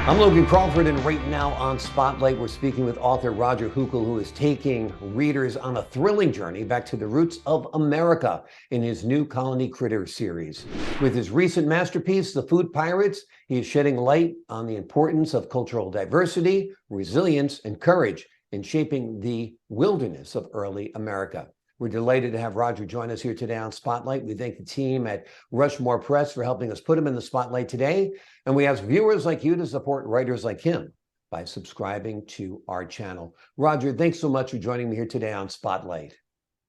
I'm Logan Crawford, and right now on Spotlight, we're speaking with author Roger Hukle, who is taking readers on a thrilling journey back to the roots of America in his new Colony Critters series. With his recent masterpiece, The Food Pirates, he is shedding light on the importance of cultural diversity, resilience, and courage in shaping the wilderness of early America. We're delighted to have Roger join us here today on Spotlight. We thank the team at Rushmore Press for helping us put him in the spotlight today. And we ask viewers like you to support writers like him by subscribing to our channel. Roger, thanks so much for joining me here today on Spotlight.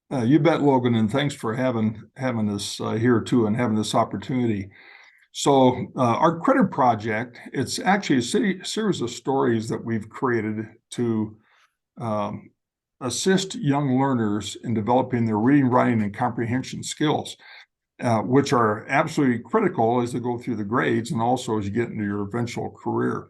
You bet, Logan, and thanks for having us here too and having this opportunity. So our Critter Project, it's actually a series of stories that we've created to assist young learners in developing their reading, writing, and comprehension skills, which are absolutely critical as they go through the grades and also as you get into your eventual career.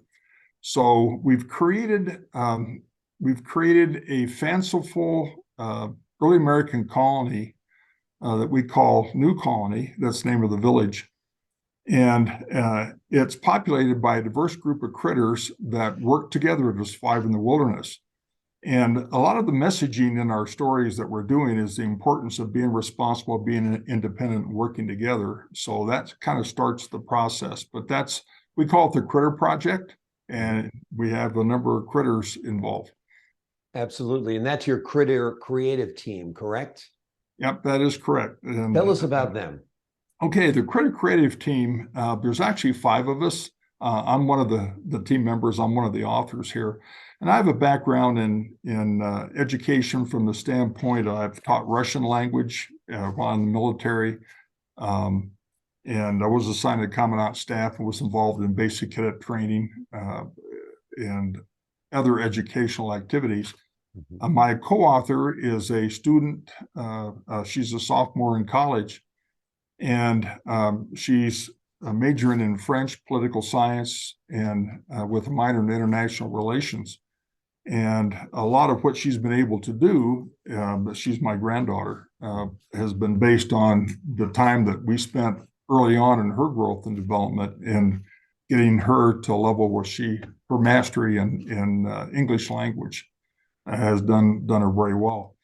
So we've created a fanciful early American colony that we call New Colony. That's the name of the village. And it's populated by a diverse group of critters that work together to survive in the wilderness. And a lot of the messaging in our stories that we're doing is the importance of being responsible, being independent, and working together. So that kind of starts the process. But we call it the Critter Project, and we have a number of critters involved. Absolutely. And that's your Critter creative team, correct? Yep, that is correct. And tell us about them. Okay, the Critter creative team, there's actually 5 of us. I'm one of the team members. I'm one of the authors here. And I have a background in education from the standpoint I've taught Russian language while in the military. And I was assigned to Commandant staff and was involved in basic cadet training and other educational activities. Mm-hmm. My co-author is a student. She's a sophomore in college, and she's majoring in French political science and with a minor in international relations. And a lot of what she's been able to do, she's my granddaughter, has been based on the time that we spent early on in her growth and development and getting her to a level where her mastery in English language has done her very well.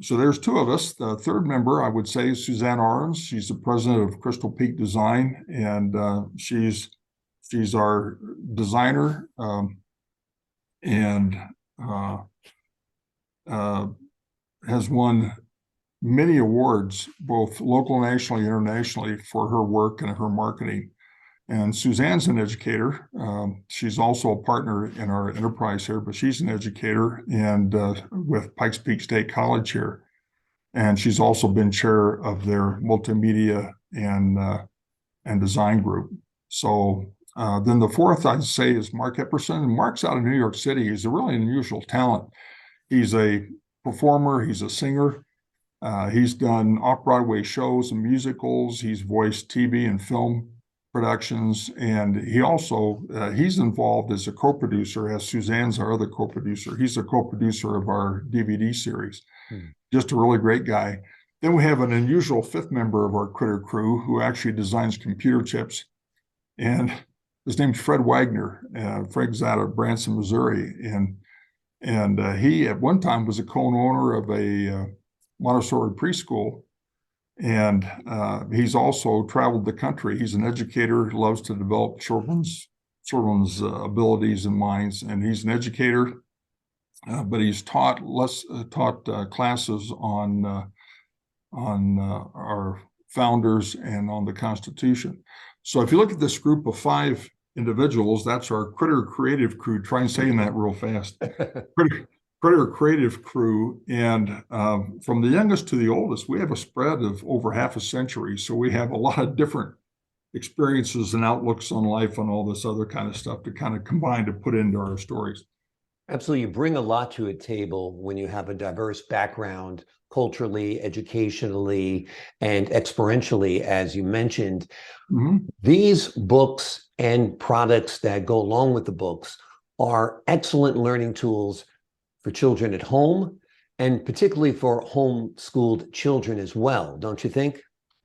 So there's 2 of us. The third member, I would say, is Suzanne Arons. She's the president of Crystal Peak Design, and she's our designer and has won many awards, both local, nationally, internationally, for her work and her marketing. And Suzanne's an educator. She's also a partner in our enterprise here, but she's an educator and with Pikes Peak State College here. And she's also been chair of their multimedia and design group. So then the fourth, I'd say, is Mark Epperson. And Mark's out of New York City. He's a really unusual talent. He's a performer. He's a singer. He's done off-Broadway shows and musicals. He's voiced TV and film productions, and he also he's involved as a co-producer, as Suzanne's our other co-producer. He's a co-producer of our DVD series. Just a really great guy. Then we have an unusual 5th member of our Critter crew who actually designs computer chips, and his name's Fred Wagner. Fred's out of Branson, Missouri, and he at one time was a co-owner of a Montessori preschool. And he's also traveled the country. He's an educator, loves to develop children's abilities and minds. And he's an educator, but he's taught classes on our founders and on the Constitution. So if you look at this group of 5 individuals, that's our Critter creative crew. Try and say that real fast. Critter creative crew, and from the youngest to the oldest, we have a spread of over half a century. So we have a lot of different experiences and outlooks on life and all this other kind of stuff to kind of combine to put into our stories. Absolutely. You bring a lot to a table when you have a diverse background, culturally, educationally, and experientially, as you mentioned. Mm-hmm. These books and products that go along with the books are excellent learning tools for children at home, and particularly for homeschooled children as well, don't you think?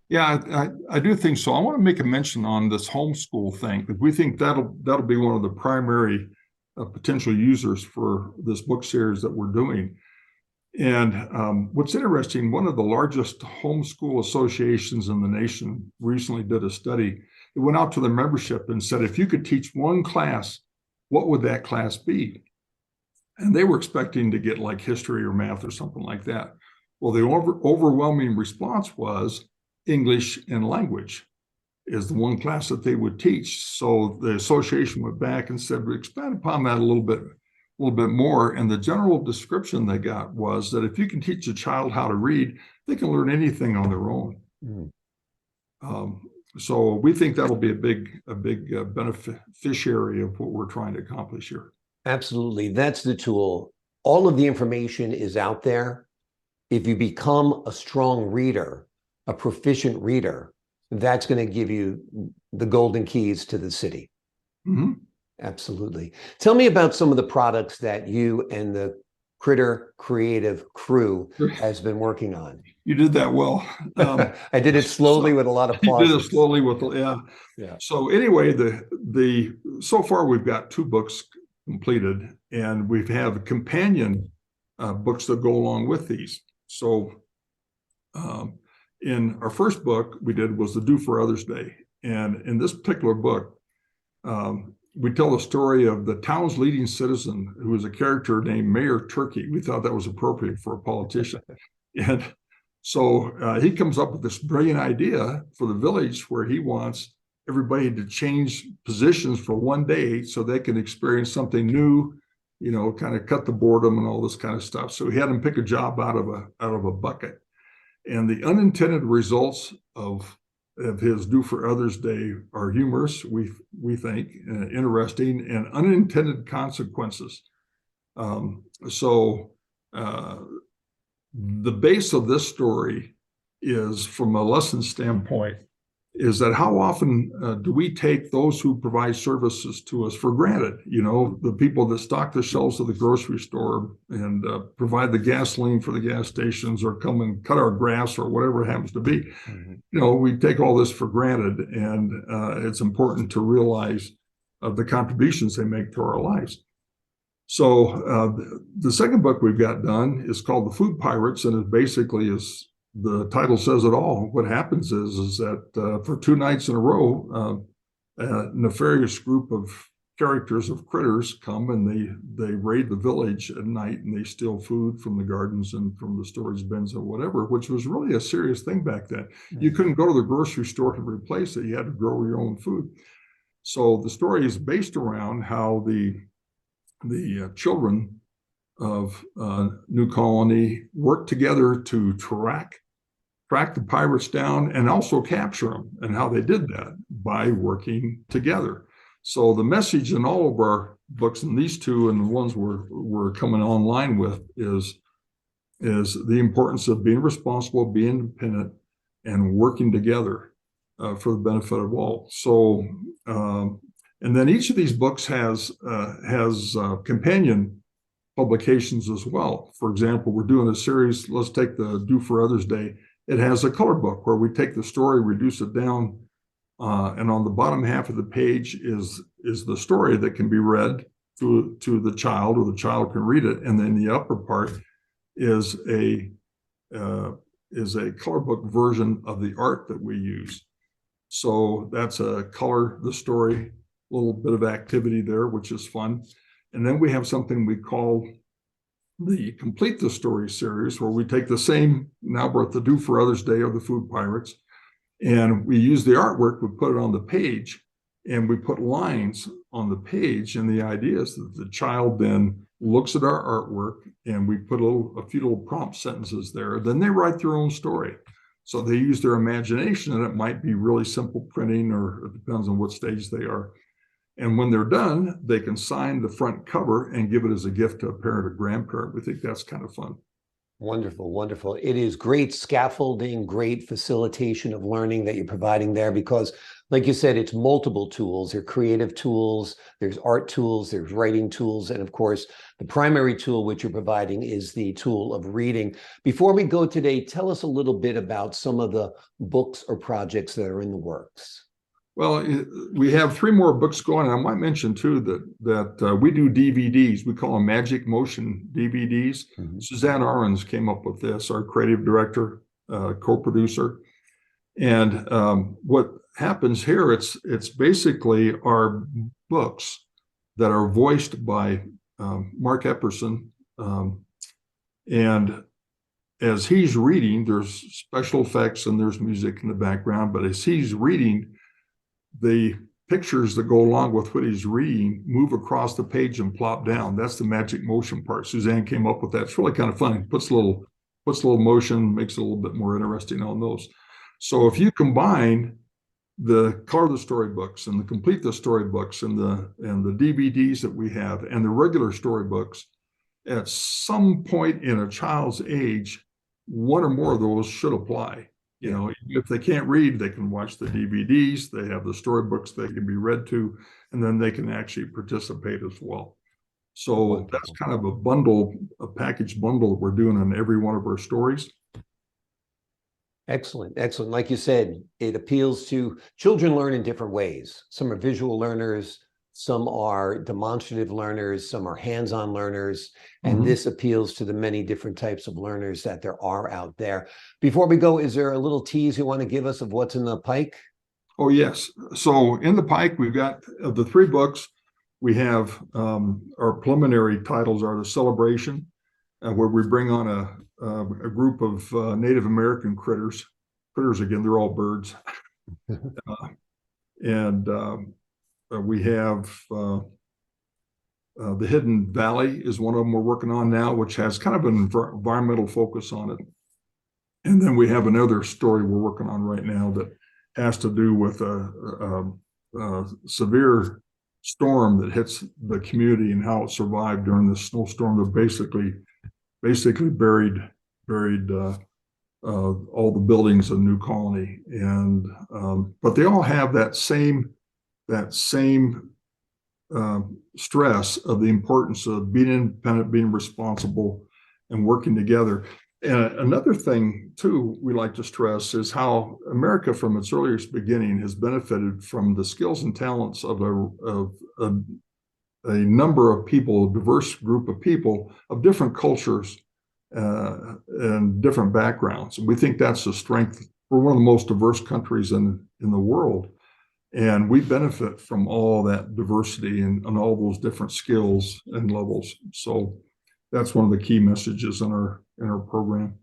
Yeah, I do think so. I want to make a mention on this homeschool thing because we think that'll be one of the primary potential users for this book series that we're doing. And what's interesting, one of the largest homeschool associations in the nation recently did a study. It went out to the membership and said, if you could teach one class, what would that class be? And they were expecting to get like history or math or something like that. Well, the overwhelming response was English and language is the one class that they would teach. So the association went back and said, we expand upon that a little bit more. And the general description they got was that if you can teach a child how to read, they can learn anything on their own. Mm. So we think that'll be a big beneficiary of what we're trying to accomplish here. Absolutely. That's the tool. All of the information is out there. If you become a strong reader, a proficient reader, that's going to give you the golden keys to the city. Mm-hmm. Absolutely. Tell me about some of the products that you and the Critter Creative crew has been working on. You did that well. I did it slowly with a lot of pauses. You did it slowly with, yeah. So anyway, so far we've got 2 books completed, and we have companion books that go along with these. So in our first book we did was the Do for Others Day. And in this particular book, we tell the story of the town's leading citizen, who was a character named Mayor Turkey. We thought that was appropriate for a politician. And so he comes up with this brilliant idea for the village where he wants everybody to change positions for one day so they can experience something new, kind of cut the boredom and all this kind of stuff. So he had him pick a job out of a bucket. And the unintended results of his Do for Others Day are humorous, we think, interesting, and unintended consequences. So the base of this story is, from a lesson standpoint, is that how often do we take those who provide services to us for granted? The people that stock the shelves of the grocery store and provide the gasoline for the gas stations, or come and cut our grass, or whatever it happens to be. Mm-hmm. We take all this for granted, and it's important to realize the contributions they make to our lives. So the second book we've got done is called The Food Pirates, and it basically is, the title says it all. What happens is that for 2 nights in a row, a nefarious group of characters, of critters, come and they raid the village at night, and they steal food from the gardens and from the storage bins or whatever, which was really a serious thing back then. Mm-hmm. You couldn't go to the grocery store to replace it. You had to grow your own food. So the story is based around how the children of New Colony worked together to track the pirates down and also capture them, and how they did that by working together. So the message in all of our books, and these 2 and the ones we're coming online with, is the importance of being responsible, being independent, and working together for the benefit of all. So and then each of these books has companion publications as well. For example, we're doing a series, let's take the Do for Others Day. It has a color book where we take the story, reduce it down, and on the bottom half of the page is the story that can be read to the child, or the child can read it. And then the upper part is a color book version of the art that we use. So that's a color the story, little bit of activity there, which is fun. And then we have something we call the Complete the Story series, where we take the same, now we're at the Do for Others Day, or the Food Pirates, and we use the artwork, we put it on the page, and we put lines on the page. And the idea is that the child then looks at our artwork, and we put a few little prompt sentences there. Then they write their own story. So they use their imagination, and it might be really simple printing, or it depends on what stage they are. And when they're done, they can sign the front cover and give it as a gift to a parent or grandparent. We think that's kind of fun. Wonderful, wonderful. It is great scaffolding, great facilitation of learning that you're providing there because, like you said, it's multiple tools. There are creative tools, there's art tools, there's writing tools, and of course, the primary tool which you're providing is the tool of reading. Before we go today, tell us a little bit about some of the books or projects that are in the works. Well, we have 3 more books going. And I might mention too that we do DVDs. We call them Magic Motion DVDs. Mhm. Suzanne Ahrens came up with this, our creative director, co-producer. And what happens here, it's basically our books that are voiced by Mark Epperson. And as he's reading, there's special effects and there's music in the background, but as he's reading, the pictures that go along with what he's reading move across the page and plop down. That's the magic motion part. Suzanne came up with that. It's really kind of fun. Puts a little motion, makes it a little bit more interesting on those. So if you combine the color the storybooks and the complete the storybooks and the DVDs that we have and the regular storybooks, at some point in a child's age, one or more of those should apply. You know, if they can't read, they can watch the DVDs. They have the storybooks they can be read to, and then they can actually participate as well. So that's kind of a package bundle that we're doing on every one of our stories. Excellent, excellent. Like you said, it appeals to children learn in different ways. Some are visual learners, some are demonstrative learners, some are hands-on learners, and this appeals to the many different types of learners that there are out there. Before we go, is there a little tease you want to give us of what's in the pike? Oh, yes. So in the pike, we've got of the 3 books, we have our preliminary titles are The Celebration, where we bring on a group of Native American critters. Critters, again, they're all birds. We have The Hidden Valley is one of them we're working on now, which has kind of an environmental focus on it. And then we have another story we're working on right now that has to do with a severe storm that hits the community and how it survived during the snowstorm that basically buried all the buildings of New Colony. And but they all have that same stress of the importance of being independent, being responsible, and working together. And another thing, too, we like to stress is how America, from its earliest beginning, has benefited from the skills and talents of a number of people, a diverse group of people of different cultures and different backgrounds. And we think that's a strength. We're one of the most diverse countries in the world. And we benefit from all that diversity and all those different skills and levels. So that's one of the key messages in our program.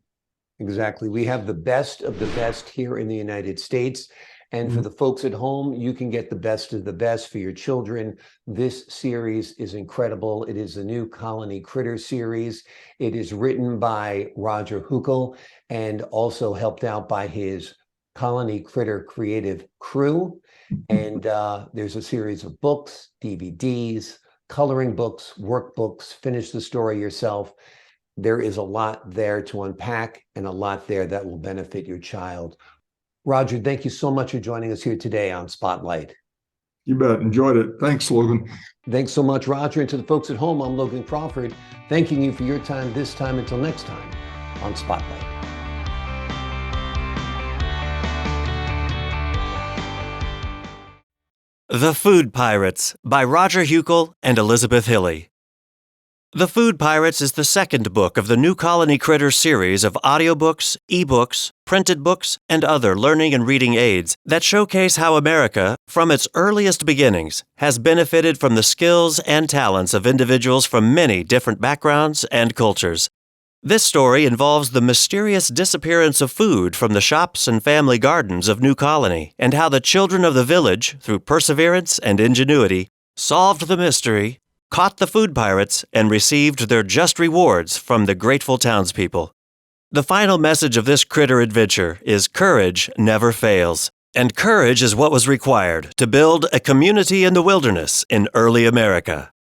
Exactly. We have the best of the best here in the United States. And for the folks at home, you can get the best of the best for your children. This series is incredible. It is the New Colony Critter series. It is written by Roger Hukle and also helped out by his Colony Critter creative crew. And there's a series of books, DVDs, coloring books, workbooks, finish the story yourself. There is a lot there to unpack and a lot there that will benefit your child. Roger, thank you so much for joining us here today on Spotlight. You bet. Enjoyed it. Thanks, Logan. Thanks so much, Roger. And to the folks at home, I'm Logan Crawford, thanking you for your time this time. Until next time on Spotlight. The Food Pirates by Roger Hukle and Elizabeth Hilly. The Food Pirates is the second book of the New Colony Critter series of audiobooks, ebooks, printed books, and other learning and reading aids that showcase how America, from its earliest beginnings, has benefited from the skills and talents of individuals from many different backgrounds and cultures. This story involves the mysterious disappearance of food from the shops and family gardens of New Colony and how the children of the village, through perseverance and ingenuity, solved the mystery, caught the food pirates, and received their just rewards from the grateful townspeople. The final message of this critter adventure is courage never fails, and courage is what was required to build a community in the wilderness in early America.